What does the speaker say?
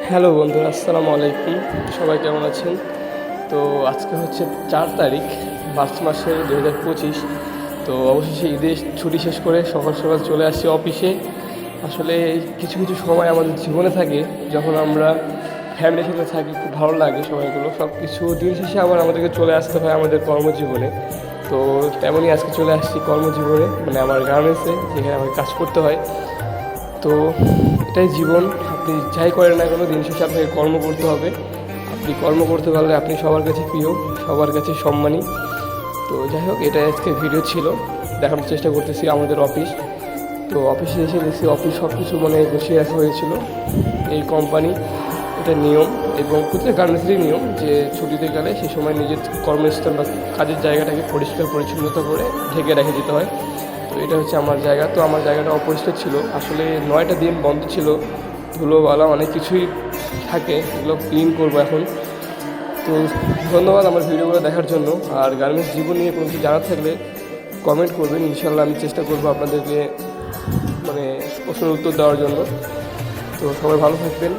Hello বন্ধুরা, আসসালামু আলাইকুম। সবাই কেমন আছেন? তো আজকে হচ্ছে 4 তারিখ মার্চ মাসের 2025। তো অবশেষে ঈদের ছুটি শেষ করে সকাল সকাল চলে আসছি অফিসে। আসলে কিছু কিছু সময় আমাদের জীবনে থাকে যখন আমরা ফ্যামিলির সাথে থাকি, খুব ভালো লাগে সময়গুলো। সব কিছু দিন শেষে আবার আমাদেরকে চলে আসতে হয় আমাদের কর্মজীবনে। তো তেমনই আজকে চলে আসছি কর্মজীবনে, মানে আমার গার্মেন্টসে, যেখানে আমাকে কাজ করতে হয়। তো এটাই জীবন। আপনি যাই করেন না কোনো, দিন শেষে আপনাকে কর্ম করতে হবে। আপনি কর্ম করতে পারলে আপনি সবার কাছে প্রিয়, সবার কাছে সম্মানী। তো যাই হোক, এটা আজকে ভিডিও ছিল, দেখানোর চেষ্টা করতেছি আমাদের অফিস। তো অফিসে এসে দেখছি অফিস সব কিছু মানে গুছিয়ে রাখা হয়েছিল। এই কোম্পানি, এটা নিয়ম, এবং প্রত্যেক গার্মেন্টসেরই নিয়ম যে ছুটিতে গেলে সে সময় নিজের কর্মস্থল বা কাজের জায়গাটাকে পরিষ্কার পরিচ্ছন্নতা করে ঢেকে রেখে দিতে হয়। তো এটা হচ্ছে আমার জায়গা। তো আমার জায়গাটা অপরিষ্কার ছিল, আসলে 9টা দিন বন্ধ ছিল, ধুলোবালা অনেক কিছুই থাকে, এগুলো ক্লিন করবো এখন। তো ধন্যবাদ আমার ভিডিওগুলো দেখার জন্য। আর গার্মেন্টস জীবন নিয়ে কোনো কিছু জানার থাকলে কমেন্ট করবেন, ইনশাল্লাহ আমি চেষ্টা করবো আপনাদেরকে মানে প্রশ্নের উত্তর দেওয়ার জন্য। তো সবাই ভালো থাকবেন।